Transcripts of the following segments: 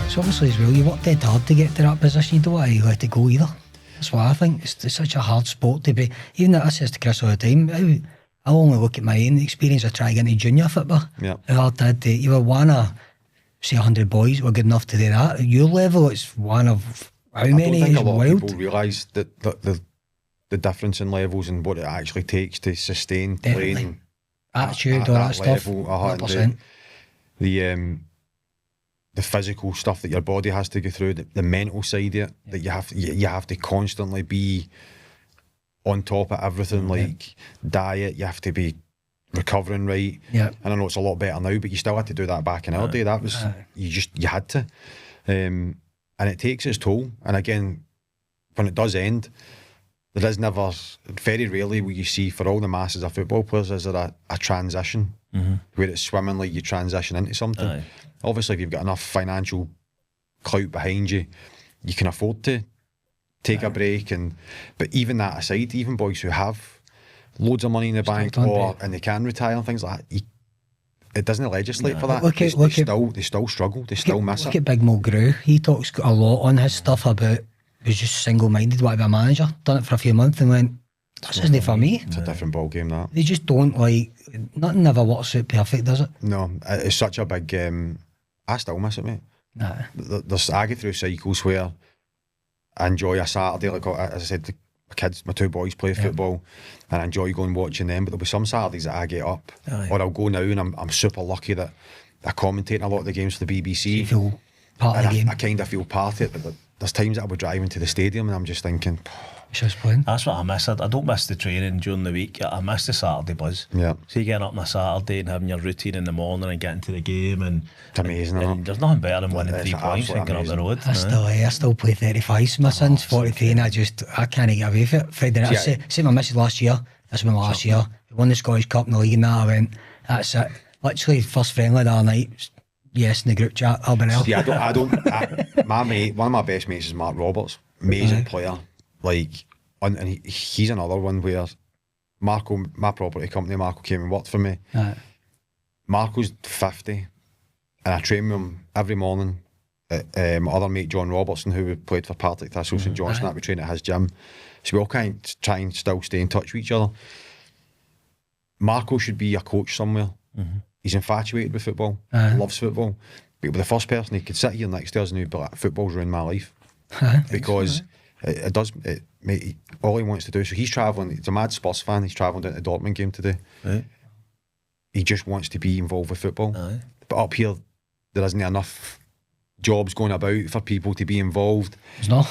So obviously as well, you work dead hard to get to that position. You don't want to let it go either. That's why I think it's such a hard sport to be. Even I says to Chris all the time, I'll only look at my own experience of trying to get into junior football. Yeah. How hard I had to, you were one of, say, 100 boys were good enough to do that. At your level, it's one of how many? I don't think a lot wild. of people realise that the difference in levels and what it actually takes to sustain Definitely. playing Attitude, at all that that stuff. level, 100%. The physical stuff that your body has to go through, the mental side of it, that you have to constantly be on top of everything, like diet, you have to be recovering right. Yeah. And I know it's a lot better now, but you still had to do that back in our day. That was you had to. And it takes its toll. And again, when it does end, there is never, very rarely will you see, for all the masses of football players, is there a transition where it's swimmingly you transition into something. Aye. Obviously, if you've got enough financial clout behind you, you can afford to take a break. But even that aside, even boys who have loads of money in the bank and they can retire and things like that, it doesn't legislate for that. They still struggle. They still miss it. Look at Big Mo Grew. He talks a lot on his stuff about he was just single-minded, wanted to be a manager, done it for a few months and went, this isn't for me. It's a different ball game, that. They just don't nothing ever works out perfect, does it? No, it's such a big, I still miss it, mate. Nah. I go through cycles where I enjoy a Saturday, like as I said, my two boys play football and I enjoy going watching them, but there'll be some Saturdays that I get up or I'll go now and I'm super lucky that I commentate a lot of the games for the BBC. So you feel part of the game. I kind of feel part of it, but there's times that I'll be driving to the stadium and I'm just thinking, that's what I miss. I don't miss the training during the week. I miss the Saturday buzz. Yeah. So you getting up on a Saturday and having your routine in the morning and getting to the game and it's amazing. And there's nothing better than winning 3 points and getting up the road. I still play 35. My son's 43 and I can't get away from it. Friday night, say my missus last year. This was my last year. We won the Scottish Cup in the league and that. I went, that's it. Literally first friendly the other night. Yes, in the group chat. See, my mate, one of my best mates is Mark Roberts. Amazing player. And he's another one where Marco, my property company, Marco came and worked for me. Marco's 50 and I train with him every morning. My other mate John Robertson, who played for Partick Thistle St Johnstone, that we train at his gym. So we all kind of try and still stay in touch with each other. Marco should be a coach somewhere. He's infatuated with football, loves football. But he'll be the first person he could sit here next to us and he'd be like, football's ruined my life. Because mate, all he wants to do, so he's travelling, he's a mad Spurs fan, he's travelling down to the Dortmund game today. Right. He just wants to be involved with football. But up here, there isn't enough jobs going about for people to be involved. There's not.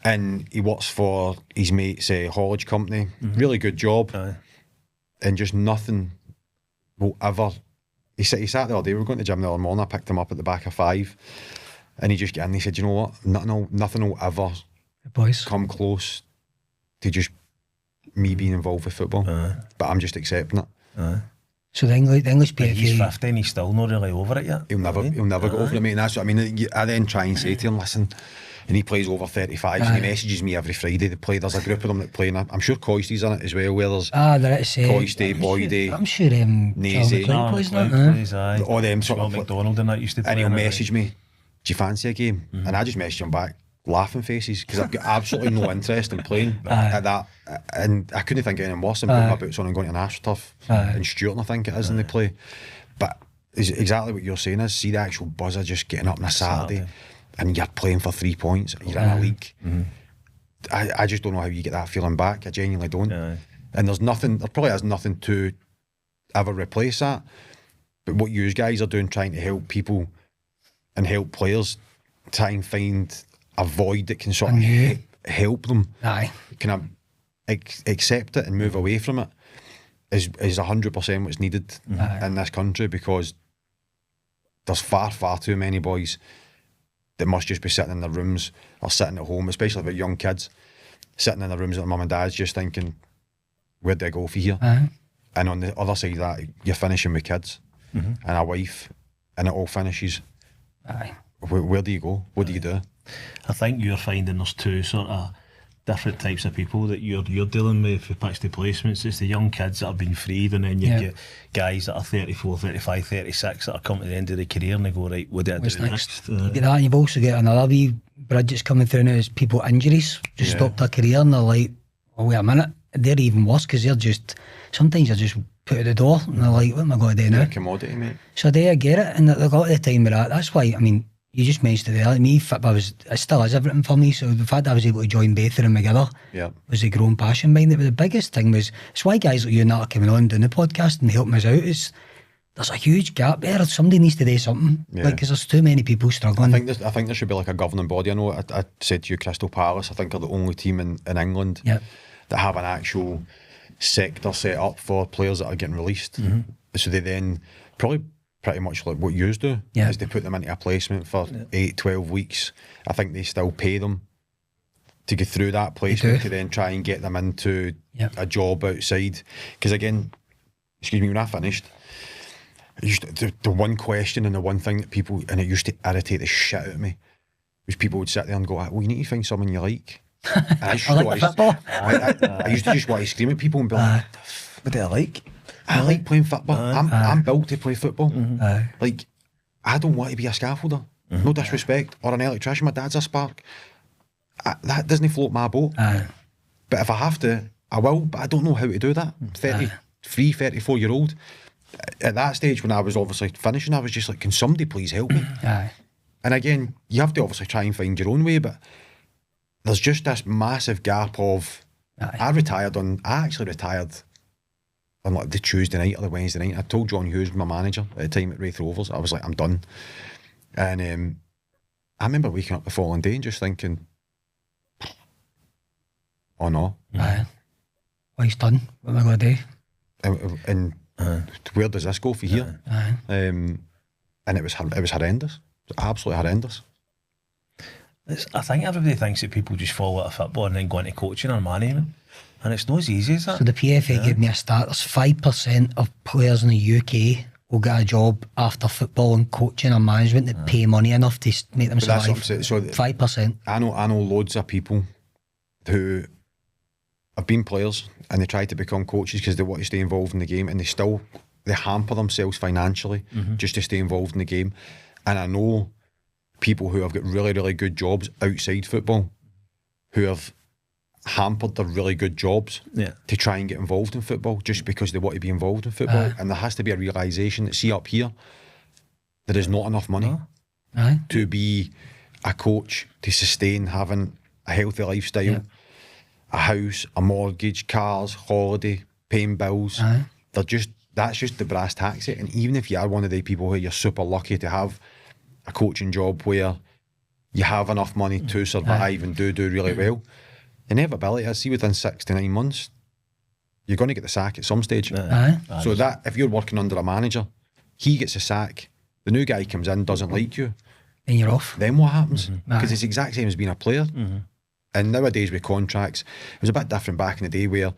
And he works for his mate's haulage company, really good job. And just nothing will ever, he sat the other day, we were going to the gym the other morning, I picked him up at the back of 5 and he just got in and he said, you know what, nothing will ever come close to just me being involved with football. But I'm just accepting it. So the English PFA, he's 50 and he's still not really over it yet. He'll never get over it, mate. And that's what I mean. I then try and say to him, listen, and he plays over 35 and he messages me every Friday to play. There's a group of them that play, and I'm sure Coisty's in it as well, where there's Coisty, Boydie, I'm sure Nazy, plays that. All them sort of McDonald and that used to play. And he'll message me, do you fancy a game? And I just message him back, laughing faces, because I've got absolutely no interest in playing at that. And I couldn't think of anything worse than putting my boots on and going to an AstroTurf in Stuart, I think it is, and they play. But exactly what you're saying is, see the actual buzz of just getting up on a Saturday and you're playing for 3 points, you're in a league. I just don't know how you get that feeling back. I genuinely don't. And there probably is nothing to ever replace that. But what you guys are doing, trying to help people and help players, try and find a void that can sort of help them. Can I accept it and move away from it is 100% what's needed in this country, because there's far too many boys that must just be sitting in their rooms or sitting at home, especially with young kids, sitting in their rooms with their mum and dad's just thinking, where do I go for here? And on the other side of that, you're finishing with kids and a wife, and it all finishes. Where do you go? What do you do? I think you're finding there's two sort of different types of people that you're dealing with for pitch placements. It's the young kids that have been freed, and then you get guys that are 34, 35, 36 that are coming to the end of their career and they go, right, what do I do next? You get that, and you've also got another wee bridge that's coming through now is people injuries just stopped their career, and they're like, oh wait a minute, they're even worse because sometimes they're just put at the door and they're like, what am I going to do now? Commodity, mate. So I get it, and they've got the time with that. That's why, I mean, you just mentioned it there, like me, football it still is everything for me, so the fact that I was able to join both of them together was a growing passion behind it. But the biggest thing was, it's why guys like you and that are coming on doing the podcast and helping us out, is there's a huge gap there. Somebody needs to do something, because there's too many people struggling. I think there should be like a governing body. I know I said to you, Crystal Palace, I think are the only team in England that have an actual sector set up for players that are getting released. So they then probably pretty much like what you do, is they put them into a placement for 8-12 weeks. I think they still pay them to get through that placement to then try and get them into a job outside. Because again, excuse me, when I finished, the one question and the one thing that people, and it used to irritate the shit out of me, was people would sit there and go, well, you need to find someone you like. I used to just want to scream at people and be like, what do I like? I like playing football. I'm built to play football. Like, I don't want to be a scaffolder. No disrespect. Or an electrician. My dad's a spark. That doesn't float my boat. But if I have to, I will. But I don't know how to do that. 33, 34-year-old. At that stage, when I was obviously finishing, I was just like, can somebody please help me? And again, you have to obviously try and find your own way, but there's just this massive gap of, I actually retired on like the Tuesday night or the Wednesday night. I told John Hughes, my manager at the time at Wraith Rovers, I was like, I'm done. And I remember waking up the following day and just thinking, oh no. Well, he's done. What am I going to do? And where does this go for here? And it was horrendous. It was absolutely horrendous. I think everybody thinks that people just fall out of football and then go into coaching or management, and it's not as easy as that. So the PFA gave me a stat. There's 5% of players in the UK will get a job after football and coaching or management that pay money enough to make them survive. So 5%. I know loads of people who have been players and they try to become coaches because they want to stay involved in the game, and they hamper themselves financially just to stay involved in the game. And I know people who have got really, really good jobs outside football who have hampered their really good jobs to try and get involved in football just because they want to be involved in football. And there has to be a realisation that, see, up here, there is not enough money to be a coach, to sustain having a healthy lifestyle, a house, a mortgage, cars, holiday, paying bills. That's just the brass tacks it. And even if you are one of the people who you're super lucky to have a coaching job where you have enough money to survive and do really well, inevitability is, see, within 6 to 9 months you're going to get the sack at some stage. So that if you're working under a manager, he gets a sack, the new guy comes in, doesn't like you, and you're off. Then what happens? Because it's the exact same as being a player. And nowadays with contracts, it was a bit different back in the day where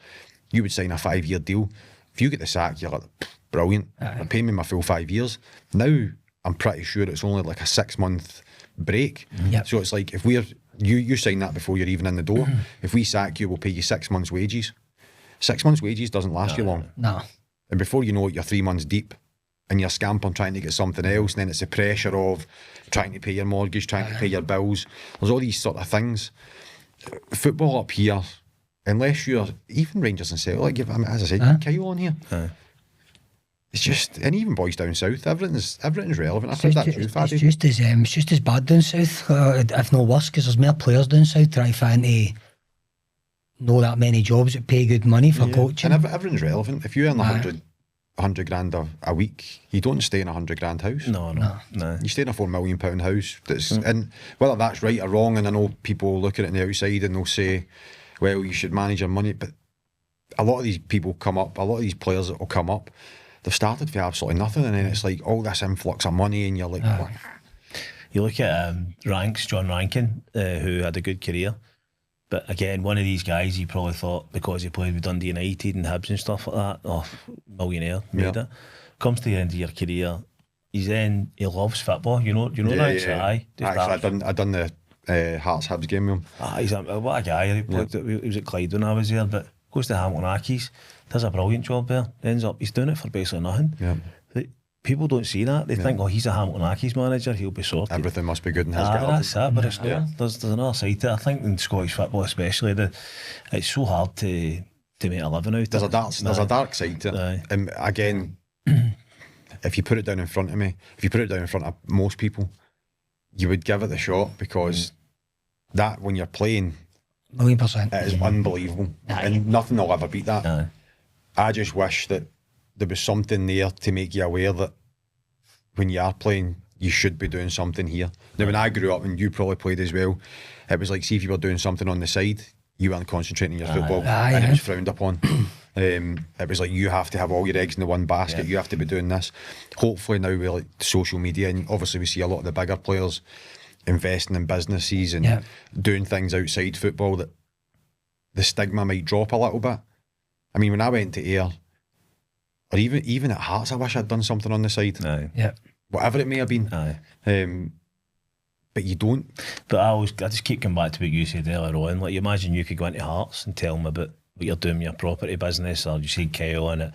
you would sign a 5-year deal. If you get the sack, you're like, brilliant, they're paying me my full 5 years. Now I'm pretty sure it's only like a 6-month break. So it's like, if you sign that before you're even in the door. If we sack you, we'll pay you 6 months' wages. 6 months' wages doesn't last you long. No. And before you know it, you're 3 months deep and you're scampering trying to get something else, and then it's the pressure of trying to pay your mortgage, trying to pay your bills. There's all these sort of things. Football up here, unless you're even Rangers and Celtic, like, as I said, Kyle on here. It's just, and even boys down south, everything's relevant. I think that's true, Faddy. It's just as bad down south, if not worse, because there's more players down south trying to know that many jobs that pay good money for coaching. And everything's relevant. If you earn 100 grand a week, you don't stay in a 100 grand house. No. You stay in a £4 million house. And whether that's right or wrong, and I know people look at it on the outside and they'll say, well, you should manage your money, but a lot of these people come up, a lot of these players that will come up, they've started for absolutely nothing, and then it's like all this influx of money, and you're like, what? You look at John Rankin, who had a good career, but again, one of these guys, he probably thought because he played with Dundee United and Hibs and stuff like that, millionaire, made it. Comes to the end of your career, he loves football. You know that? Actually, I done Hearts Hibs game with him. He's what a guy. He was at Clyde when I was there, but goes to Hamilton Accies, does a brilliant job there. Ends up, he's doing it for basically nothing. Yeah. People don't see that. They think, he's a Hamilton Accies manager, he'll be sorted. Everything must be good in his garden. That's that, but it's not. There's another side to it. I think in Scottish football especially, it's so hard to make a living out of it. There's a dark side to it. And again, if you put it down in front of me, if you put it down in front of most people, you would give it the shot, because that, when you're playing, 1,000,000%, it is unbelievable. And nothing will ever beat that. I just wish that there was something there to make you aware that when you are playing, you should be doing something here. Now, when I grew up, and you probably played as well, it was like, see, if you were doing something on the side, you weren't concentrating on your football, and it was frowned upon. It was like, you have to have all your eggs in the one basket, you have to be doing this. Hopefully now with like social media, and obviously we see a lot of the bigger players investing in businesses and doing things outside football, that the stigma might drop a little bit. I mean, when I went to Ayr, or even at Hearts, I wish I'd done something on the side. Whatever it may have been. But you don't. But I just keep coming back to what you said earlier on. Like, you imagine you could go into Hearts and tell them about what you're doing with your property business, or you see Kyle in it,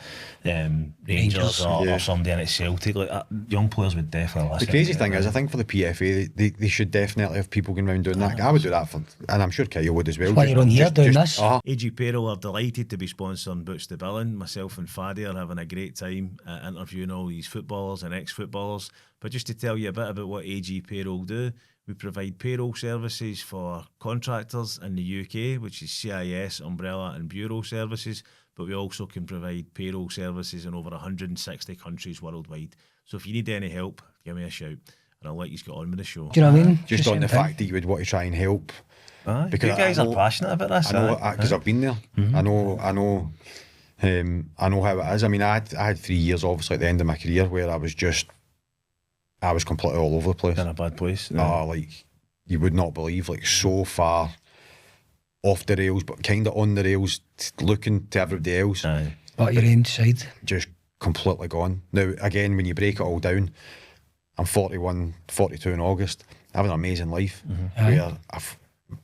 Rangers or somebody in at Celtic. Like, young players would definitely listen. The crazy thing is, I think for the PFA, they should definitely have people going around doing that. I would do that and I'm sure Kyle would as well. Why you're on here doing this? AG Payroll are delighted to be sponsoring Boots to Billing. Myself and Faddy are having a great time interviewing all these footballers and ex-footballers. But just to tell you a bit about what AG Payroll do, we provide payroll services for contractors in the UK, which is CIS, Umbrella and Bureau services, but we also can provide payroll services in over 160 countries worldwide. So if you need any help, give me a shout, and I'll let you get on with the show. Do you know what I mean? Just on the fact that you would want to try and help. Because you guys are passionate about this. I know, because I've been there. I know how it is. I mean, I had 3 years, obviously, at the end of my career, where I was completely all over the place. In a bad place. Like, you would not believe, like, so far off the rails, but kind of on the rails, looking to everybody else. But your own side. Just completely gone. Now, again, when you break it all down, I'm 41, 42 in August. I have an amazing life where I've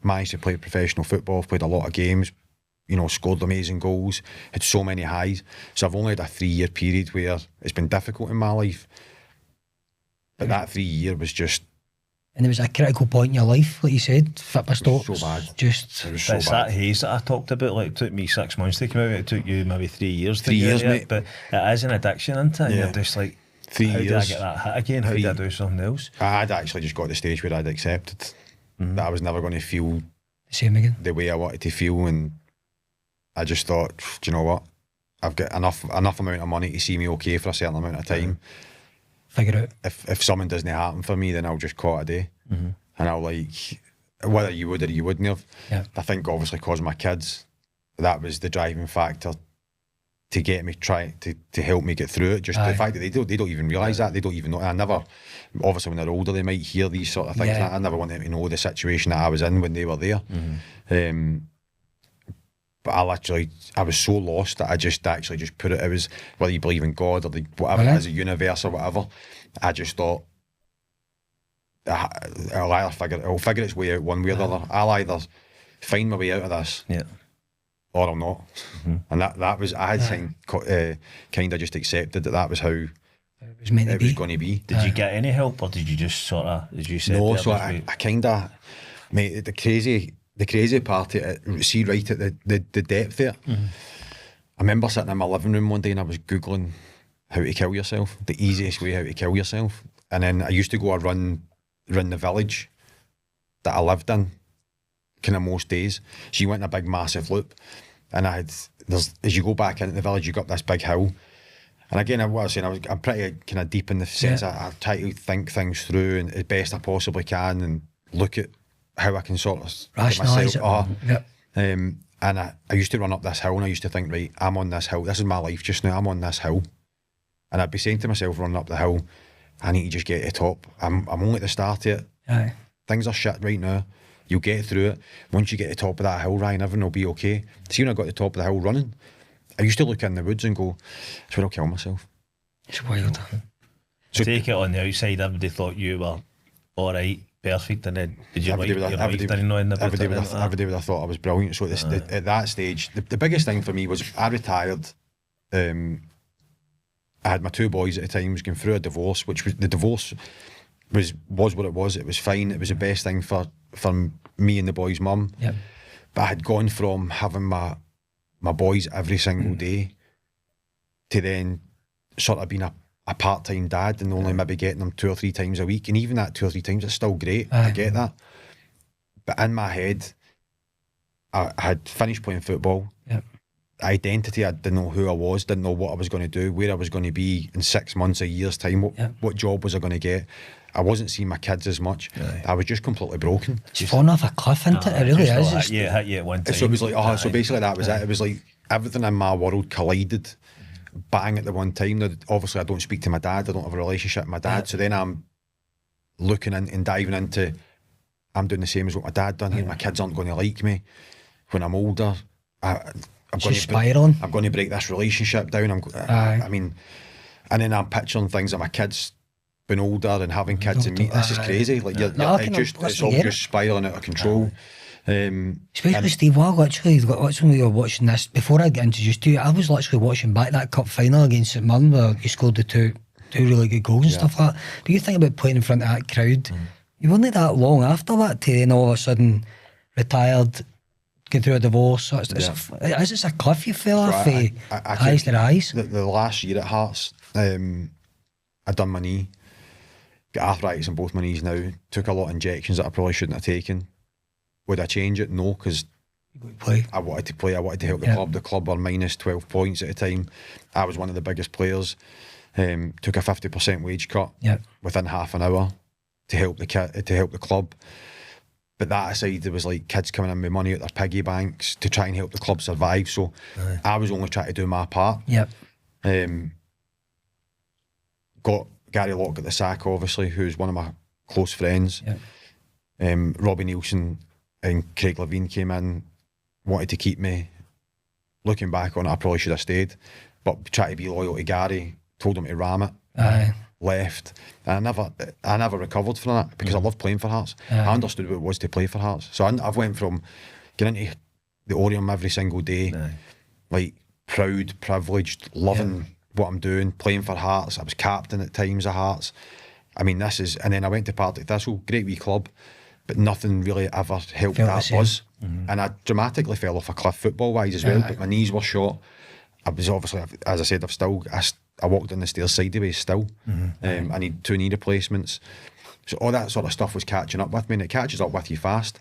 managed to play professional football. I've played a lot of games, you know, scored amazing goals, had so many highs. So I've only had a 3-year period where it's been difficult in my life. But that 3 year was just... And there was a critical point in your life, like you said, fitness stops. So bad. Just... It was so it's bad. that haze that I talked about. Like, it took me 6 months to come out. It took you maybe 3 years to 3 years, get it. mate. But it is an addiction, isn't it? And you're just like, 3 how years. do I get that hit again? How do I do something else? I'd actually just got to the stage where I'd accepted that I was never going to feel the same again. the way I wanted to feel, and I just thought, do you know what? I've got enough amount of money to see me okay for a certain amount of time. Figure out. If something doesn't happen for me, then I'll just call it a day. And I'll, like, whether you would or you wouldn't have. I think obviously because of my kids, that was the driving factor to get me to help me get through it. Just the fact that they don't even realise that, they don't even know. And I never, obviously when they're older, they might hear these sort of things. I never want them to know the situation that I was in when they were there. But I was so lost that I just actually just put it. It was, whether you believe in God or whatever it is, a universe or whatever. I just thought, it'll figure its way out one way or the other. I'll either find my way out of this, or I'll not. And that was, I had kind of just accepted that was how it was meant to be. Was going to be. Did you get any help, or did you just sort of, as you said? No, so I kind of, mate, the crazy part of it, see right at the depth there. I remember sitting in my living room one day and I was Googling how to kill yourself, the easiest way how to kill yourself. And then I used to go run the village that I lived in, kind of most days. So you went in a big massive loop, and as you go back into the village, you got this big hill. And again, what I was saying, I'm pretty kind of deep in the sense I try to think things through and as best I possibly can, and look at how I can sort of rationalise it. And I used to run up this hill, and I used to think, right, I'm on this hill. This is my life just now. I'm on this hill, and I'd be saying to myself, running up the hill, I need to just get to the top. I'm only at the start of it. Things are shit right now. You'll get through it. Once you get to the top of that hill, Ryan, everything will be okay. See, when I got to the top of the hill running, I used to look in the woods and go, that's where I'll kill myself. It's wild. So take it on the outside, everybody thought you were all right. perfect, and then did you Everybody like your wife didn't know anything about it? Everybody would have thought I was brilliant. So at that stage, the biggest thing for me was I retired. I had my 2 boys at the time, was going through a divorce, which was, the divorce was what it was. It was fine. It was the best thing for me and the boys' mum. Yep. But I had gone from having my boys every single day to then sort of being a part-time dad and only maybe getting them 2 or 3 times a week. And even that 2 or 3 times, it's still great. I get that. But in my head, I had finished playing football. Yep. Identity, I didn't know who I was, didn't know what I was going to do, where I was going to be in 6 months, a year's time, what job was I going to get. I wasn't seeing my kids as much. I was just completely broken. It's falling off a cliff, isn't it? It really is. Hit you at one time. So it was like, so basically that was it. It was like everything in my world collided bang at the one time. Now, obviously I don't speak to my dad, I don't have a relationship with my dad, so then I'm looking in and diving into, I'm doing the same as what my dad done. My kids aren't going to like me when I'm older. I'm going to break this relationship down. I mean, and then I'm picturing things like my kids being older and having kids and me. This is crazy. Like it's all just spiraling out of control. Especially Steve, when we were watching this, before I get introduced to you, I was literally watching back that cup final against St Mirren where you scored the two really good goals and stuff like that. But you think about playing in front of that crowd, you weren't that long after that to then all of a sudden retired, going through a divorce. So it's a cliff you fell off, eyes to eyes. The last year at Hearts, I done my knee, got arthritis in both my knees now, took a lot of injections that I probably shouldn't have taken. Would I change it? No, because I wanted to play. I wanted to help the club. The club were minus 12 points at the time. I was one of the biggest players. Took a 50% wage cut within half an hour to help the club. But that aside, there was like kids coming in with money out their piggy banks to try and help the club survive. So I was only trying to do my part. Got Gary Locke at the sack, obviously, who's one of my close friends. Robbie Nielsen and Craig Levine came in, wanted to keep me. Looking back on it, I probably should have stayed, but tried to be loyal to Gary, told him to ram it, left. And I never recovered from that because I loved playing for Hearts. I understood what it was to play for Hearts. So I've went from getting into the Orium every single day, like proud, privileged, loving what I'm doing, playing for Hearts. I was captain at times of Hearts. I mean, and then I went to Partick Thistle, great wee club, but nothing really ever helped that buzz. And I dramatically fell off a cliff football-wise as well, but my knees were shot. I was obviously, as I said, I walked down the stairs sideways still. I need 2 knee replacements. So all that sort of stuff was catching up with me, and it catches up with you fast.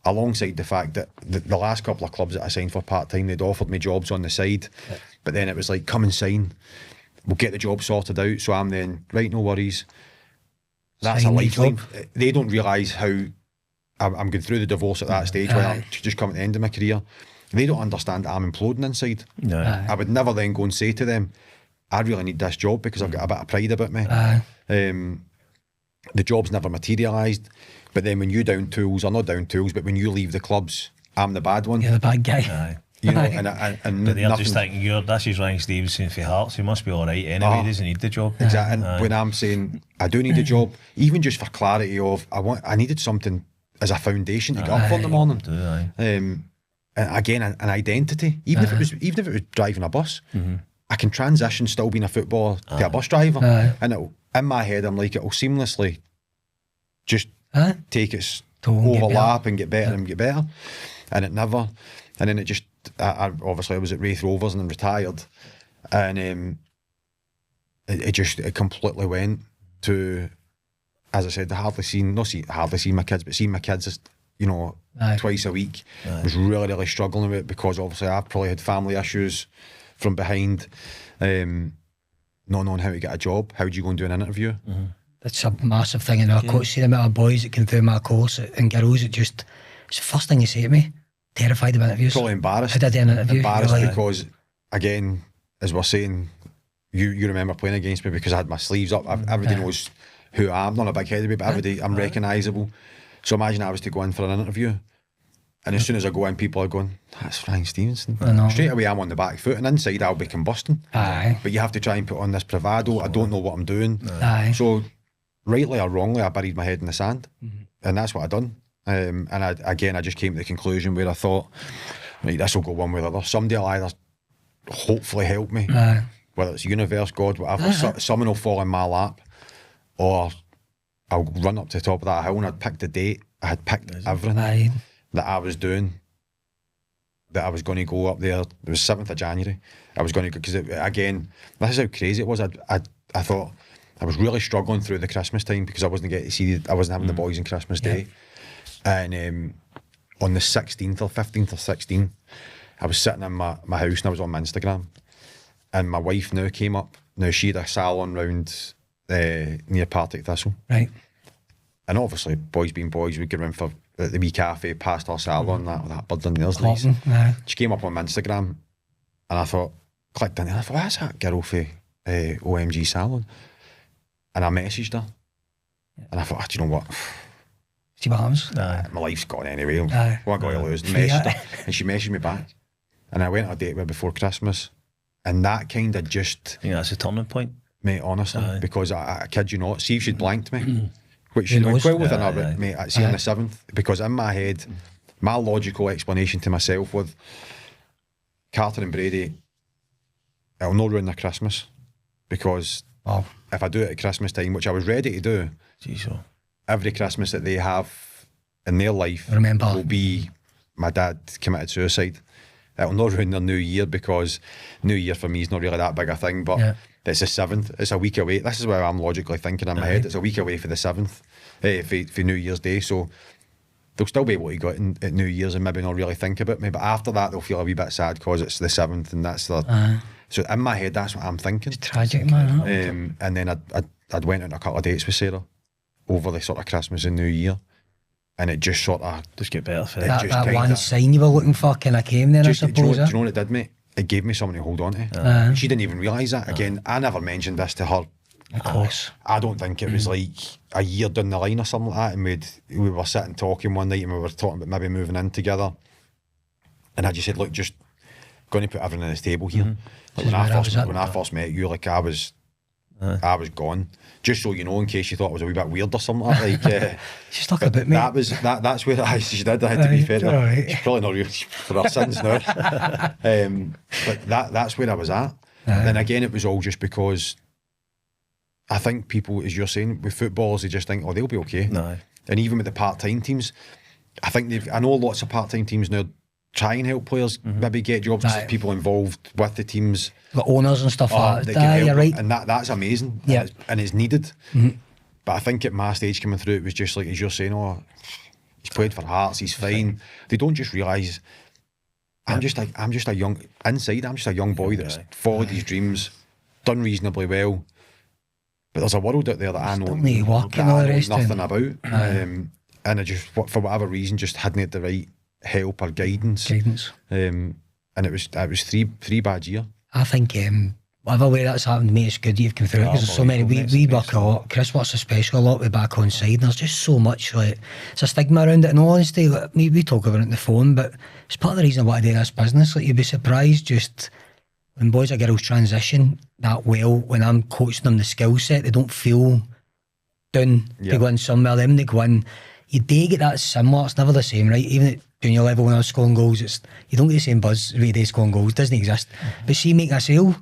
Alongside the fact that the last couple of clubs that I signed for part-time, they'd offered me jobs on the side, but then it was like, come and sign, we'll get the job sorted out. So I'm then, right, no worries. That's a lifeline. They don't realise how I'm going through the divorce at that stage where I'm just coming to the end of my career. They don't understand I'm imploding inside. I would never then go and say to them, I really need this job because I've got a bit of pride about me. The job's never materialised, but then when you down tools, or not down tools, but when you leave the clubs, I'm the bad one. You're the bad guy. You know, and but they're just thinking, this is Ryan Stevenson for Hearts, he must be all right anyway, he doesn't need the job. Exactly. And when I'm saying I do need a job, even just for clarity of I needed something as a foundation to get up for in the morning. And again, an identity. Even if it was driving a bus, I can transition still being a footballer to a bus driver. And in my head, I'm like, it'll seamlessly just take its overlap and get better and get better. And it never. And then it just, I was at Wraith Rovers and then retired, and it completely went to, as I said, hardly seeing my kids, but seeing my kids, twice a week. Was really, really struggling with it because obviously I've probably had family issues from behind, not knowing how to get a job. How do you go and do an interview? That's a massive thing in our coach. See the amount of boys that came through my course and girls, it's the first thing you say to me. Terrified of interviews. Probably embarrassed. I did an interview. Embarrassed because, again, as we're saying, you remember playing against me because I had my sleeves up. Everybody knows who I am. Not a big head of me, but everybody, I'm recognisable. So imagine I was to go in for an interview, and as soon as I go in, people are going, "That's Ryan Stevenson." Straight away, I'm on the back foot, and inside I'll be combusting. But you have to try and put on this bravado. I don't know what I'm doing. So rightly or wrongly, I buried my head in the sand, and that's what I done. And I just came to the conclusion where I thought, right, this will go one way or the other. Somebody will either hopefully help me, whether it's universe, God, whatever. Someone will fall in my lap, or I'll run up to the top of that hill. And I'd picked the date. I had picked everything that I was doing, that I was going to go up there. It was 7th of January. I was going to go, because again, this is how crazy it was. I thought I was really struggling through the Christmas time because I wasn't getting to see, I wasn't having the boys on Christmas Day. And on the 16th or 15th or 16th, I was sitting in my house and I was on my Instagram, and my wife now came up. Now she had a salon round near Partick Thistle. Right. And obviously, boys being boys, we'd go round for the wee cafe past our salon, that bird in there's nice. She came up on my Instagram, and I thought, clicked in, and I thought, that's that girl for OMG Salon. And I messaged her, and I thought, do you know what? See what happens? My life's gone anyway. What I got to lose? And messaged her, and she messaged me back. And I went on a date with her before Christmas, and that kind of just... I think that's a turning point. Mate, honestly, because I kid you not, see if she'd blanked me, which she went well within her, mate, see on the 7th, because in my head, my logical explanation to myself was, Carter and Brady, it'll not ruin their Christmas, because if I do it at Christmas time, which I was ready to do, every Christmas that they have in their life will be my dad committed suicide. It'll not ruin their New Year, because New Year for me is not really that big a thing, but it's the 7th, it's a week away. This is where I'm logically thinking in my head. It's a week away for the 7th, for New Year's Day, so they'll still be able to go out at New Year's and maybe not really think about me, but after that they'll feel a wee bit sad because it's the 7th and that's the... So in my head, that's what I'm thinking. It's tragic, man. And then I'd went on a couple of dates with Sarah over the sort of Christmas and New Year, and it just sort of... Just get better for that one sign you were looking for kind of came then, I suppose. Do you know what it did, mate? It gave me something to hold on to. She didn't even realise that. Again, I never mentioned this to her. Of course. I don't think it was like a year down the line or something like that, and we were sitting talking one night and we were talking about maybe moving in together, and I just said, look, just going to put everything on this table here. Like when I first met you, like I was gone. Just so you know, in case you thought it was a wee bit weird or something like She's talking about me. That's where she did. I had to be fair. She's probably not real for her sins now. But that's where I was at. Then again, it was all just because I think people, as you're saying, with footballers, they just think, oh, they'll be okay. And even with the part-time teams, I know lots of part-time teams now try and help players maybe get jobs, people involved with the teams, the owners and stuff like that. You're right, and that's amazing. And it's needed. But I think at my stage coming through, it was just like, as you're saying, oh, he's played for Hearts, he's fine. They don't just realise I'm just a young boy that's followed his dreams, done reasonably well, but there's a world out there that I know nothing about, and I just, for whatever reason, just hadn't had the right help or guidance. And it was 3 bad years. I think whatever way that's happened to me, it's good you've come through it, because there's so many. We work a lot. Chris works especially a lot with back on side, and there's just so much, like, it's a stigma around it. In all honesty, like, we talk about it on the phone, but it's part of the reason why I do this business. Like, you'd be surprised just when boys or girls transition that well, when I'm coaching them the skill set, they don't feel down to go in somewhere. Them they go in, you do get that similar. It's never the same, right? Even at junior level, when I was scoring goals, you don't get the same buzz every day scoring goals. It doesn't exist. But see, making a sale,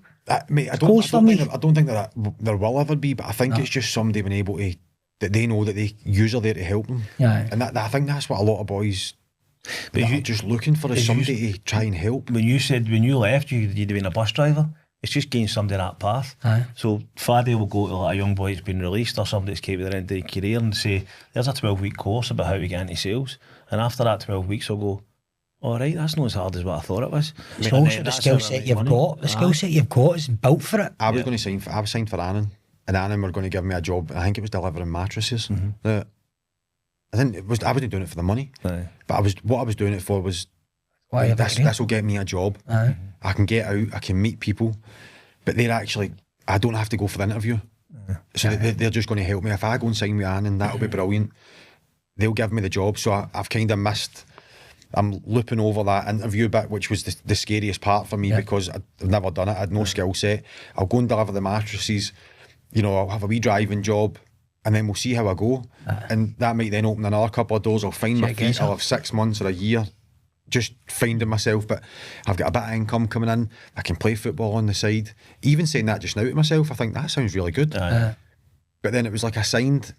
mate, I don't think that there will ever be, but I think it's just somebody being able to, that they know that they use are there to help them. And I think that's what a lot of boys are just looking for, is somebody to try and help. When you left, you'd been a bus driver. It's just getting somebody that path. So Faddy will go to like a young boy that's been released or somebody that's came to the end of their career and say, there's a 12-week course about how to get into sales. And after that 12 weeks, I'll go, all right, that's not as hard as what I thought it was. It's also the skill set you've got. The skill set you've got is built for it. I was going to I was signed for Annan, and Annan were going to give me a job. I think it was delivering mattresses. I wasn't doing it for the money, but what I was doing it for was, this will get me a job. I can get out, I can meet people, but I don't have to go for the interview. So they're just going to help me. If I go and sign with Annan, that'll be brilliant. They'll give me the job. So I've kind of missed, I'm looping over that interview bit, which was the scariest part for me, because I've never done it. I had no skill set. I'll go and deliver the mattresses, I'll have a wee driving job, and then we'll see how I go. And that might then open another couple of doors. I'll find my feet. I'll have 6 months or a year just finding myself, but I've got a bit of income coming in. I can play football on the side. Even saying that just now to myself, I think that sounds really good. But then it was like I signed,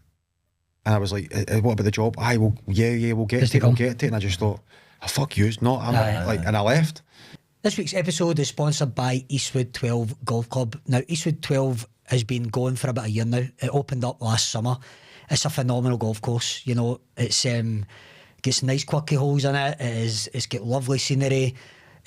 and I was like, what about the job? We'll get to it, we'll get to it. And I just thought, oh, fuck you, it's not. And I left. This week's episode is sponsored by Eastwood 12 Golf Club. Now, Eastwood 12 has been going for about a year now. It opened up last summer. It's a phenomenal golf course. You know, it's got some nice quirky holes in it. It's got lovely scenery.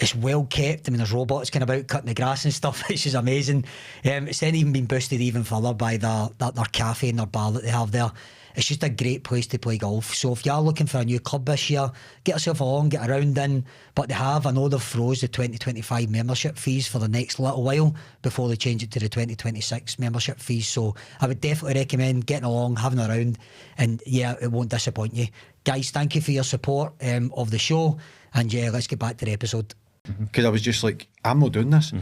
It's well kept. I mean, there's robots kind of out cutting the grass and stuff, which is amazing. It's then even been boosted even further by their cafe and their bar that they have there. It's just a great place to play golf. So if you are looking for a new club this year, get yourself along, get around in. But I know they've froze the 2025 membership fees for the next little while before they change it to the 2026 membership fees. So I would definitely recommend getting along, having a round, and yeah, it won't disappoint you. Guys, thank you for your support of the show, and yeah, let's get back to the episode. Because I was just like, I'm not doing this.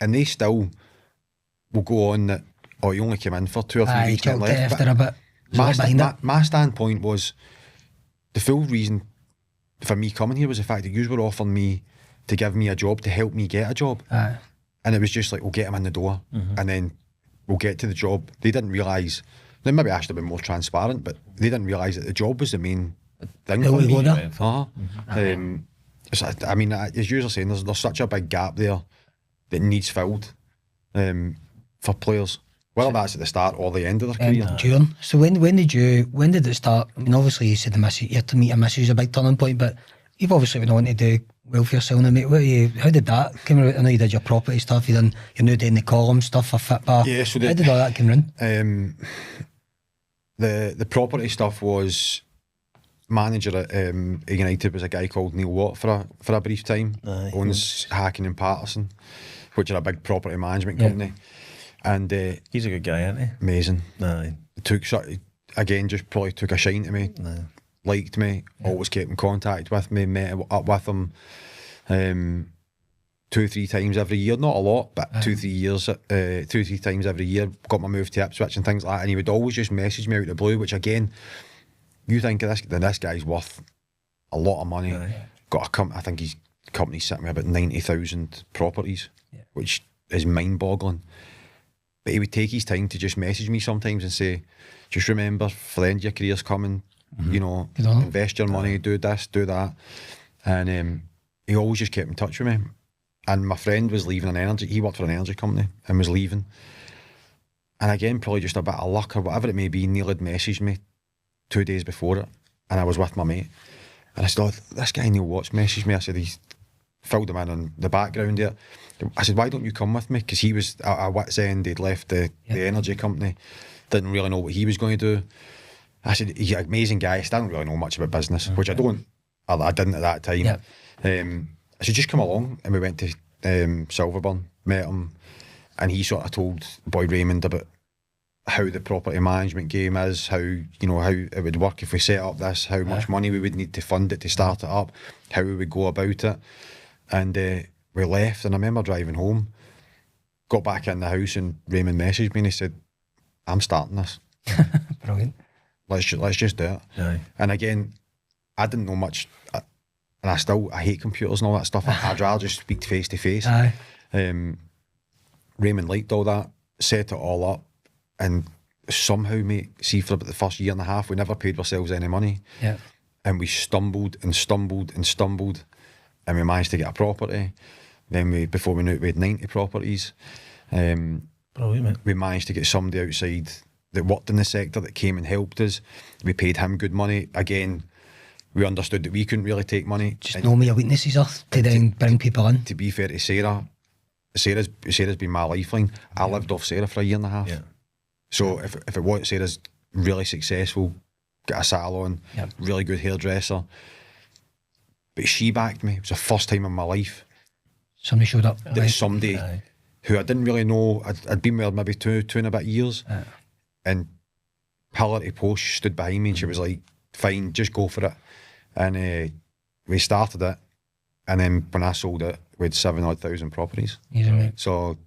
And they still will go on that, oh, you only came in for 2 or 3 weeks and left. After a bit. My standpoint was, the full reason for me coming here was the fact that you were offering me to give me a job, to help me get a job. And it was just like, we'll get him in the door and then we'll get to the job. They didn't realise, then maybe I should have been more transparent, but they didn't realise that the job was the main thing for me. I mean, as you were saying, there's such a big gap there that needs filled for players. Whether that's at the start or the end of their career. June. So when did it start? I mean, obviously you said you had to meet a missus is a big turning point, but you've obviously been on to do well for yourself now, mate. How did that come out? I know you did your property stuff, you're now doing the column stuff for Fitbar. Yeah, so how did all that come in? The property stuff was, manager at United was a guy called Neil Watt for a brief time. Owns Hacking and Patterson, which are a big property management company. And he's a good guy, isn't he? Amazing. Just probably took a shine to me. Liked me, always kept in contact with me, met up with him 2-3 times every year, not a lot, but 2-3 times every year. Got my move to Ipswich and things like that, and he would always just message me out of the blue, which again, you think of this guy's worth a lot of money. Got a company, I think his company's sitting with about 90,000 properties, which is mind-boggling. But he would take his time to just message me sometimes and say, just remember, for the end of your career's coming, you know, invest your money, do this, do that. And he always just kept in touch with me. And my friend was leaving he worked for an energy company and was leaving. And again, probably just a bit of luck or whatever it may be, Neil had messaged me 2 days before it, and I was with my mate. And I said, this guy Neil Watts messaged me. I said, he's filled him in on the background there. I said, why don't you come with me? Because he was at wit's end. He'd left the energy company, didn't really know what he was going to do. I said, he's an amazing guy. I still don't really know much about business, which I didn't at that time. I said, just come along. And we went to Silverburn, met him, and he sort of told Boy Raymond about how the property management game is, how it would work if we set up this, how much money we would need to fund it to start it up, how we would go about it. And we left, and I remember driving home, got back in the house, and Raymond messaged me and he said, I'm starting this. Brilliant. Let's just do it. And again, I didn't know much, and I hate computers and all that stuff. I'd rather just speak face to face. Raymond liked all that, set it all up, and somehow, mate, see, for about the first year and a half, we never paid ourselves any money. And we stumbled and stumbled and stumbled, and we managed to get a property. Then before we knew it, we had 90 properties. Brilliant, mate. We managed to get somebody outside that worked in the sector that came and helped us. We paid him good money. Again, we understood that we couldn't really take money. Just know me your weaknesses are to then bring people in. To be fair to Sarah's been my lifeline. I lived off Sarah for a year and a half. So if it was Sarah's really successful, got a salon, really good hairdresser, but she backed me. It was the first time in my life somebody showed up. That somebody who I didn't really know, I'd been with her maybe two and a bit years, and pillar to post, she stood behind me and she was like, fine, just go for it. And we started it, and then when I sold it, we had 7,000 properties. Easy, mate. So,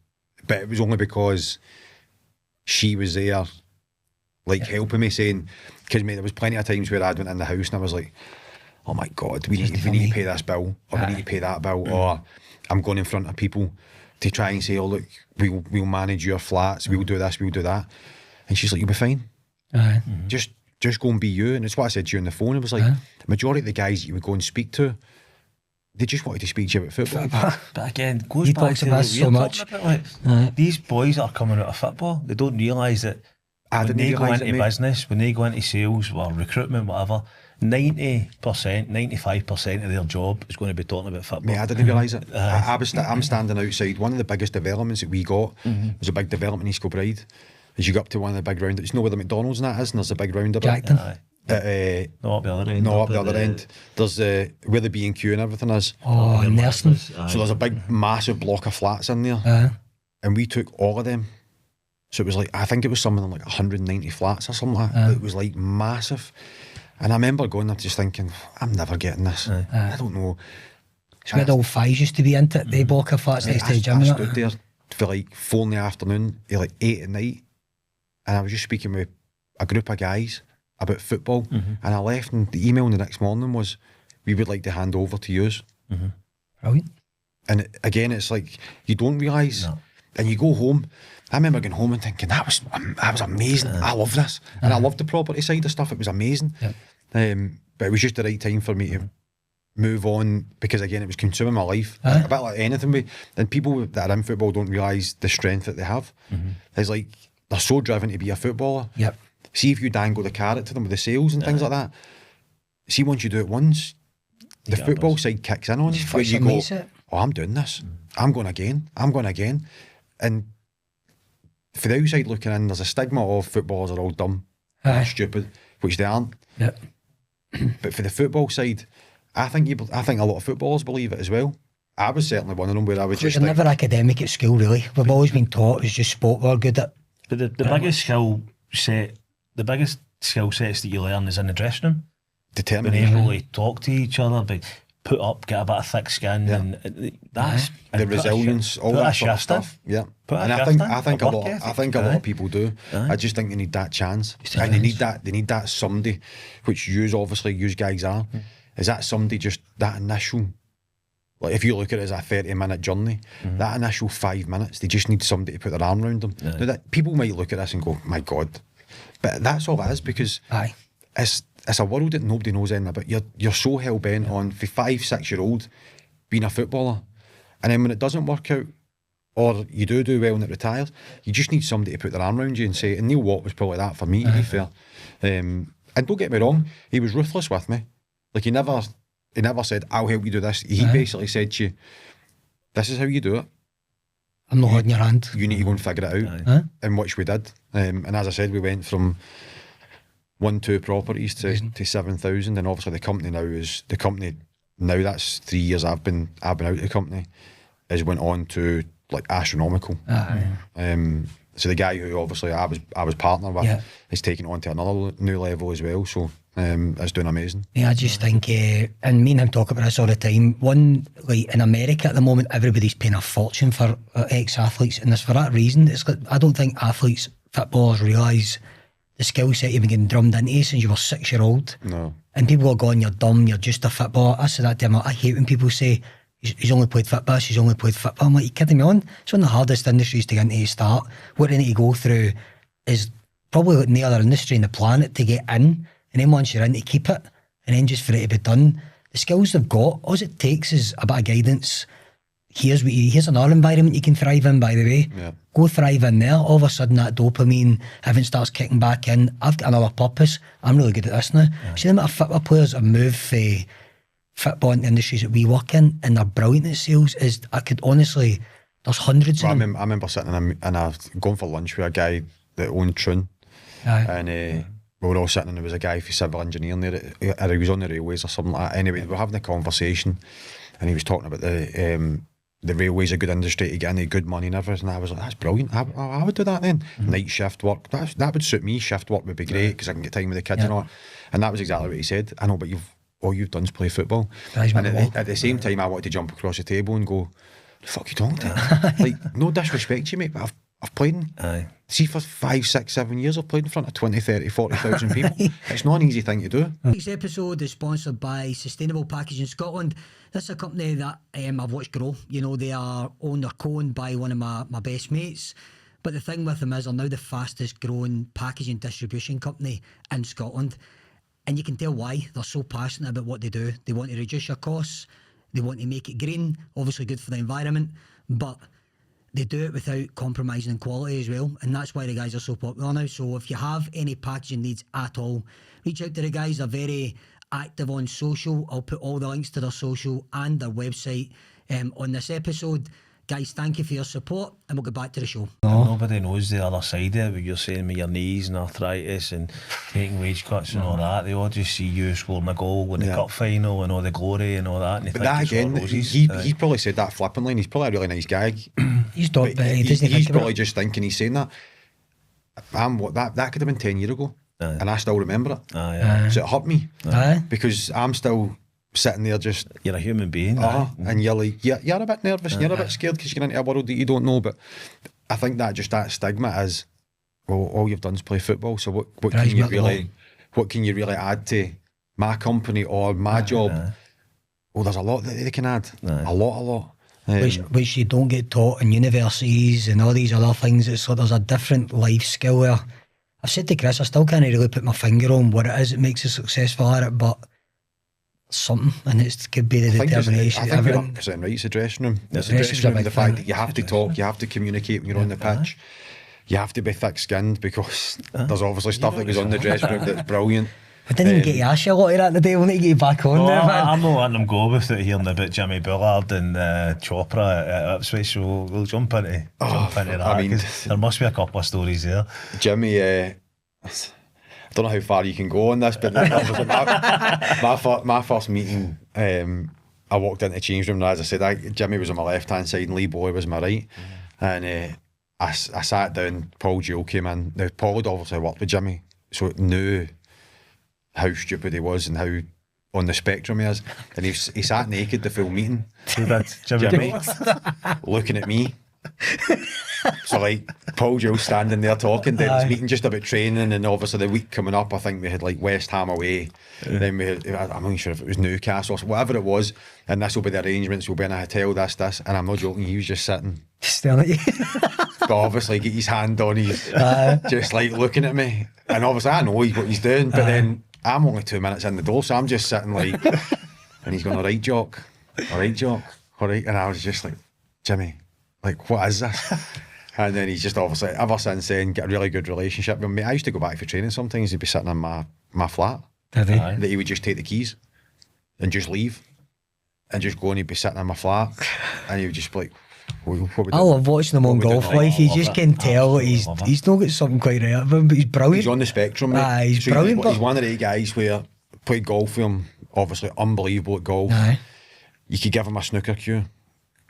but it was only because she was there like helping me, saying, because mate, there was plenty of times where I went in the house and I was like, oh my God, we need to pay this bill, or we need to pay that bill, or I'm going in front of people to try and say, oh look, we'll manage your flats, we'll do this, we'll do that. And she's like, you'll be fine. Just go and be you. And it's what I said to you on the phone. It was like, the majority of the guys that you would go and speak to, they just wanted to speak to you about football. But again, goes back to what so much. About, these boys that are coming out of football, they don't realise that when they go into business, when they go into sales or recruitment, whatever, 90%, 95% of their job is going to be talking about football. Mate, I didn't realise it. I'm standing outside. One of the biggest developments that we got was a big development in East Kilbride. As you go up to one of the big roundabouts, you know where the McDonald's and that is, and there's a big roundabout. Jackton. No, up the other end. No, up the other end. There's where the B&Q and everything is. Oh, nursing. So there's a big, massive block of flats in there. And we took all of them. So it was like, I think it was something like 190 flats or something like that. It was like massive. And I remember going there just thinking, I'm never getting this. I don't know. So we had all fives used to be into it, the block of flats next to the gym. I stood there for like 4 in the afternoon, till like 8 at night. And I was just speaking with a group of guys about football. And I left, and the email the next morning was, we would like to hand over to yous. Brilliant. And again, it's like, you don't realise, and you go home. I remember going home and thinking, that was amazing. I love this. And I loved the property side of stuff. It was amazing. But it was just the right time for me to move on, because again, it was consuming my life. A bit like anything. And people that are in football don't realise the strength that they have. It's like, they're so driven to be a footballer. See if you dangle the carrot to them with the sales and things like that. See, once you do it once, the football side kicks in on you. Where you go, oh, I'm doing this. I'm going again. And for the outside looking in, there's a stigma of footballers are all dumb, stupid, which they aren't. But for the football side, I think a lot of footballers believe it as well. I was certainly one of them, where I was just like, never academic at school, really. We've always been taught it was just sport we're good at. But the biggest skill sets that you learn is in the dressing room. Determination. Being able to talk to each other, but put up, get a bit of thick skin, and that's the resilience, all that sort of stuff. And I think a lot of people do. I just think they need that chance, and they need that somebody, which you guys are. Is that somebody, just that initial? Like, if you look at it as a 30-minute journey, that initial 5 minutes, they just need somebody to put their arm around them. Now, that people might look at this and go, my God, but that's all it is, because it's a world that nobody knows anything about. You're so hell bent on, for 5-6-year-old, being a footballer, and then when it doesn't work out, or you do well and it retires, you just need somebody to put their arm around you and say. And Neil Watt was probably that for me, to be fair. And don't get me wrong, he was ruthless with me. Like, he never said, I'll help you do this. He basically said to you, this is how you do it. I'm not holding your hand. You need to go and figure it out. And which we did. And as I said, we went from 1-2 properties to 7,000. And obviously the company now that's 3 years I've been out of the company, has went on to like astronomical. So the guy who obviously I was partner with is taking it on to another new level as well. So it's doing amazing. Yeah, I just think, and me and him talk about this all the time. One, like in America at the moment, everybody's paying a fortune for ex-athletes, and it's for that reason. It's like, I don't think footballers realise the skill set you've been getting drummed into you since you were 6-year-old. No. And people are going, you're dumb, you're just a footballer. I said that to him. I hate when people say, he's only played football, she's only played football. I'm like, you kidding me on? It's one of the hardest industries to get into to start. What they need to go through is probably like no other industry on the planet to get in. And then once you're in, to keep it, and then just for it to be done. The skills they've got, all it takes is a bit of guidance. Here's another environment you can thrive in, by the way. Yeah. Go thrive in there. All of a sudden, that dopamine, everything starts kicking back in. I've got another purpose. I'm really good at this now. See the amount of football players that move for football in the industries that we work in, and they're brilliant at sales. I could honestly, there's hundreds of them. I remember sitting and going for lunch with a guy that owned Troon. And we were all sitting, and there was a guy for civil engineering there, or he was on the railways or something like that. Anyway, we were having a conversation, and he was talking about the railways, a good industry to get into, good money and everything. And I was like, that's brilliant. I would do that then. Night shift work, that would suit me. Shift work would be great, because I can get time with the kids and all. And that was exactly what he said. I know, but all you've done is play football. And at the same time, I wanted to jump across the table and go, the fuck you talking to? Like, no disrespect to you, mate, but I've played in. Aye. See, for 5, 6, 7 years, I've played in front of 20, 30, 40,000 people. It's not an easy thing to do. This episode is sponsored by Sustainable Packaging Scotland. This is a company that I've watched grow. You know, they are owned or co-owned by one of my best mates. But the thing with them is they're now the fastest growing packaging distribution company in Scotland. And you can tell why. They're so passionate about what they do. They want to reduce your costs. They want to make it green, obviously good for the environment. But they do it without compromising on quality as well, and that's why the guys are so popular now. So if you have any packaging needs at all, reach out to the guys. They're very active on social. I'll put all the links to their social and their website on this episode. Guys, thank you for your support, and we'll get back to the show. Nobody knows the other side of it, what you're saying with your knees and arthritis and taking wage cuts and all that. They all just see you scoring a goal in the cup final and all the glory and all that. And they But think that it's all again, roses. he's probably said that flippantly, and he's probably a really nice guy. He's not, but he doesn't he's think about probably it. just thinking he's saying that. That could have been 10 years ago, and I still remember it. So it hurt me because I'm still sitting there just. You're a human being. And you're like, you're a bit nervous, and you're a bit scared because you're into a world that you don't know. But I think that stigma is, well, all you've done is play football. So what can you really add to my company or my job? Well, there's a lot that they can add. A lot. Which you don't get taught in universities and all these other things. It's like there's a different life skill there. I've said to Chris, I still can't really put my finger on what it is that makes us successful at it, but something, and it could be the determination. I think you're 100% right. It's the dressing room. It's the dressing room. The fact that you have to talk, you have to communicate when you're on the pitch. You have to be thick-skinned because there's obviously stuff that goes on in the dressing room that's brilliant. I didn't even get to ask you a lot of that today. We'll need to get you back on there, man. I'm not letting them go without hearing about Jimmy Bullard and Chopra at Ipswich, so we'll jump into that. I mean, there must be a couple of stories there. Jimmy, I don't know how far you can go on this, but my first meeting, I walked into the change room, and as I said, Jimmy was on my left-hand side and Lee Boy was my right. And I sat down, Paul Jewell came in. Now, Paul had obviously worked with Jimmy, so knew how stupid he was and how on the spectrum he is. And he sat naked the full meeting. Jimmy looking at me. So like Paul Jewell standing there talking to this meeting just about training, and obviously the week coming up I think we had like West Ham away, then we had, I'm not sure if it was Newcastle or whatever it was, and this will be the arrangements, we'll be in a hotel, this, and I'm not joking, he was just sitting staring at you. But obviously get his hand on his just like looking at me, and obviously I know what he's doing, but then I'm only 2 minutes in the door, so I'm just sitting like and he's going, all right Jock, and I was just like, Jimmy, like, what is this? And then he's just obviously, ever since then, got a really good relationship with me. I used to go back for training sometimes, he'd be sitting in my flat. Did he? That he would just take the keys and just leave and just go, and he'd be sitting in my flat and he would just be like, I love watching him on Golf Life. You just can tell he's not got something quite right about him, but he's brilliant. He's on the spectrum, mate. He's brilliant. He's one of the guys where played golf with him, obviously unbelievable at golf. You could give him a snooker cue,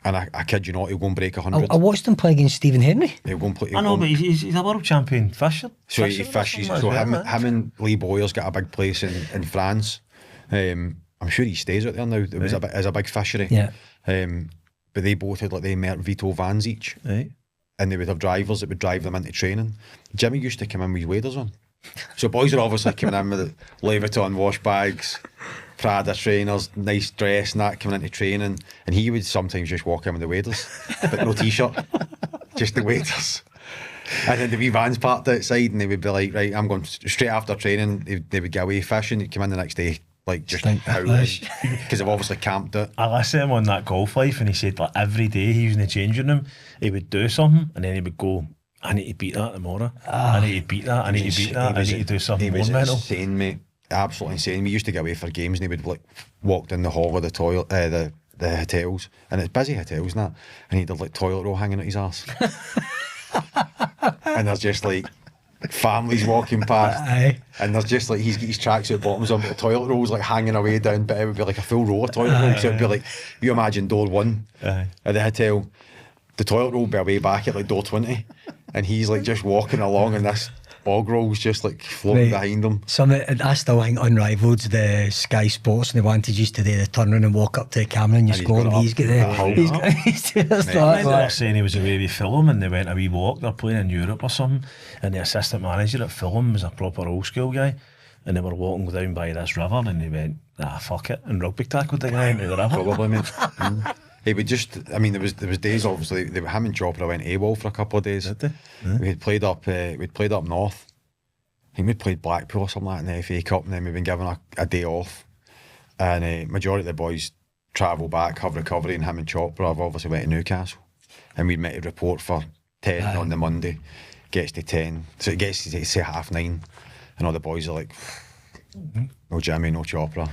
and I kid you not, he'll go and break 100. I watched him play against Stephen Henry. He'll go and play. I know, but he's a world champion fisher. So he fishes. So him and Lee Boyer's got a big place in France. I'm sure he stays out there now. It was a big fishery. Yeah. But they both had like they met Vito vans each, and they would have drivers that would drive them into training. Jimmy used to come in with waders on. So boys are obviously coming in with Louis Vuitton wash bags, Prada trainers, nice dress and that, coming into training, and he would sometimes just walk in with the waders, but no t-shirt, just the waders. And then the wee vans parked outside, and they would be like, right, I'm going straight after training. They would get away fishing. They'd come in the next day, like just howling, because they've obviously camped it. I listened to him on that Golf Life, and he said like every day he was in the changing room, he would do something, and then he would go, I need to beat that tomorrow. I need to beat that. I need to beat that. I need to do something more mental. Insane, mate. Absolutely insane. We used to get away for games, and he would like walk in the hall of the toilet, the hotels, and it's busy hotels and that, and he'd have like toilet roll hanging at his arse. And there's just like families walking past, and there's just like he's got his tracksuit bottoms on, but the toilet rolls like hanging away down, but it would be like a full row of toilet rolls. So it'd be like, you imagine door 1 at the hotel, the toilet roll would be away back at like door 20, and he's like just walking along in this bog rolls just like floating behind him. I still think unrivalled's the Sky Sports, and they wanted you to do the turn around and walk up to the camera and you score, and he's got they were saying he was away with Fulham and they went a wee walk. They're playing in Europe or something, and the assistant manager at Fulham was a proper old school guy, and they were walking down by this river and he went, fuck it, and rugby tackled the guy into the river. Probably, mate. He would just, I mean, there was days, obviously, him and Chopra went AWOL for a couple of days. Did they? Yeah. We'd played up north. I think we'd played Blackpool or something like that in the FA Cup, and then we'd been given a day off. And majority of the boys travel back, have recovery, and him and Chopra have obviously went to Newcastle. And we'd met a report for 10 on the Monday, gets to 10, so it gets to say 9:30, and all the boys are like, no Jimmy, no Chopra.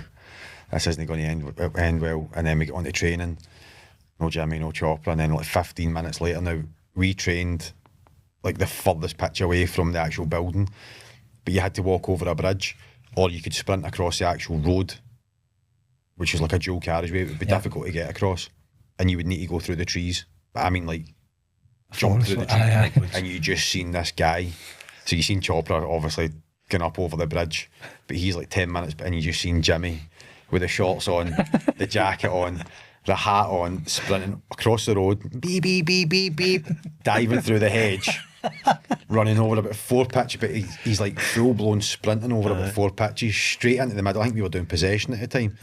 This isn't going to end well. And then we get on to training. No Jimmy, no Chopra, and then like 15 minutes later now, we trained like the furthest pitch away from the actual building, but you had to walk over a bridge, or you could sprint across the actual road, which is like a dual carriageway. It would be difficult to get across, and you would need to go through the trees. But I mean, like, jump through the trees, and you just seen this guy. So you seen Chopra obviously going up over the bridge, but he's like 10 minutes, and you just seen Jimmy with the shorts on, the jacket on, the hat on, sprinting across the road, beep, beep, beep, beep, beep, diving through the hedge, running over about 4 pitches, but he's like full blown sprinting over about 4 pitches, straight into the middle. I think we were doing possession at the time.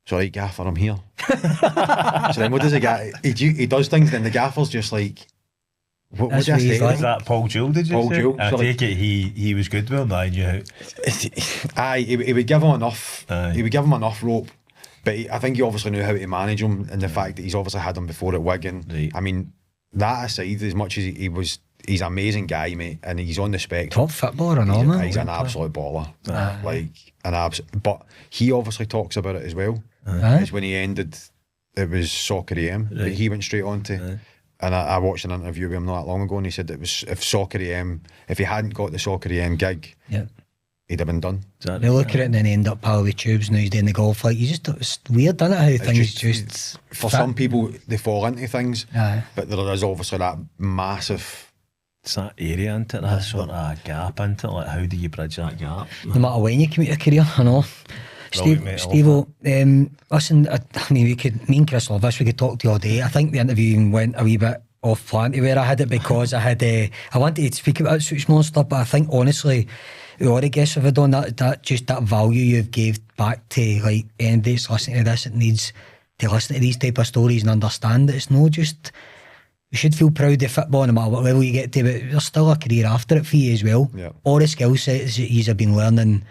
So, right, gaffer, I'm here. So then what does the guy, he does things, then the gaffer's just like, what did I say? Was that Paul Jewell, did you Paul say? Jewell. I take it he was good with him, I knew. Aye, he would give him enough. He would give him enough rope. But I think he obviously knew how to manage him, and the fact that he's obviously had him before at Wigan. Right. I mean, that aside, as much as he's an amazing guy, mate, and he's on the spectrum. Top footballer and all, man. He's an absolute baller. But he obviously talks about it as well. It's when he ended, it was Soccer AM that he went straight on to. And I watched an interview with him not that long ago, and he said it was if he hadn't got the Soccer AM gig, he'd have been done. Exactly. They look at it and then end up pal with tubes. Now he's doing the golf. Like, it's weird, isn't it? How things just for some people they fall into things, but there is obviously that massive. It's that area into it, that sort of gap into it. Like, how do you bridge that gap? No matter when you commit your career, I know. Steve-o, listen, I mean, me and Chris love this, we could talk to you all day. I think the interview went a wee bit off plan to where I had it, because I wanted to speak about Switch Monster, but I think honestly, all the guests have done that value you've gave back to like anybody that's listening to this, it needs to listen to these type of stories and understand that it's not just, you should feel proud of football no matter what level you get to, but there's still a career after it for you as well. All the skill sets that you have been learning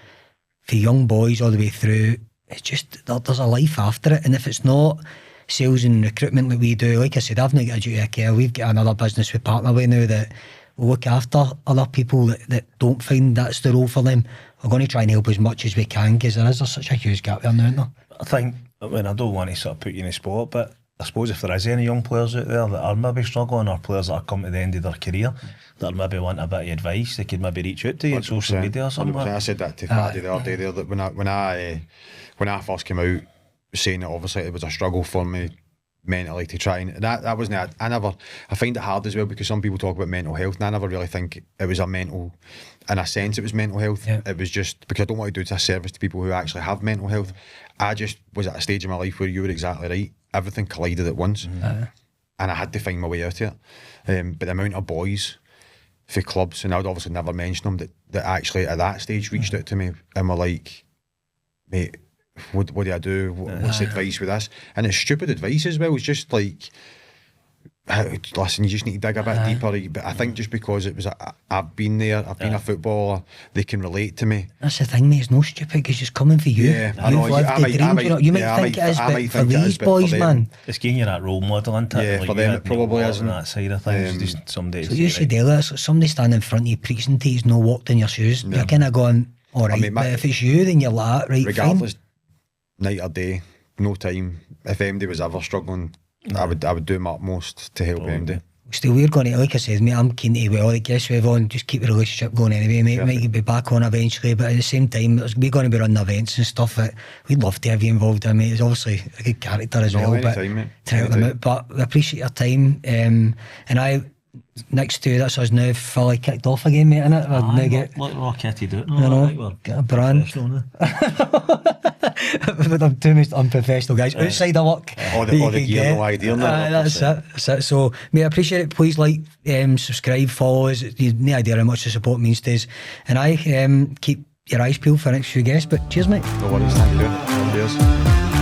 for young boys all the way through, it's just, there's a life after it. And if it's not sales and recruitment like we do, like I said, I've not got a duty of care. We've got another business we partner with now that will look after other people that don't find that's the role for them. We're going to try and help as much as we can, because there's such a huge gap there now, isn't there? I think, I mean, I don't want to sort of put you in a spot, but I suppose if there is any young players out there that are maybe struggling, or players that are coming to the end of their career that maybe want a bit of advice, they could maybe reach out to you on social media or something. I said that to Faddy the other day there, that when I first came out saying that obviously it was a struggle for me mentally to try, and that wasn't, I find it hard as well, because some people talk about mental health, and I never really think it was a mental, in a sense it was mental health. It was just because I don't want to do a service to people who actually have mental health. I just was at a stage in my life where you were exactly right, everything collided at once, and I had to find my way out of it. But the amount of boys for clubs, and I would obviously never mention them, that actually at that stage reached out to me and were like, mate, what do I do? What's the advice with this? And it's stupid advice as well. It's just like, listen, you just need to dig a bit deeper. But I think just because it was, I've been there, I've been a footballer, they can relate to me. That's the thing, mate. It's no stupid, because it's coming for you. Yeah, I know. You might think it is, but for these boys, man, it's giving you that role model, isn't it? Yeah, like, for them it probably isn't. That side of things, just somebody. So you should do it. Somebody standing in front of you preaching to you, no walked in your shoes. You're kind of going, all right. But if it's you, then you're like, right, regardless, fine. Night or day, no time. If MD was ever struggling, I would do my utmost to help MD. Still, we're going to, like I said, mate, I'm keen to well, I guess we've on, just keep the relationship going anyway, mate. We might be back on eventually, but at the same time, we're going to be running events and stuff that we'd love to have you involved in, mate. It's obviously a good character as well, but try them out. But we appreciate your time, and next to that's us now fully kicked off again, mate, innit? We're now Look, we're all kitted out. you know, get a brand. But I'm two most unprofessional guys outside of work. All the gear, no idea. That's it. So, mate, I appreciate it. Please like, subscribe, follow us. You have no idea how much the support means to us. And I keep your eyes peeled for the next few guests. But cheers, mate. No worries, thank you. Cheers.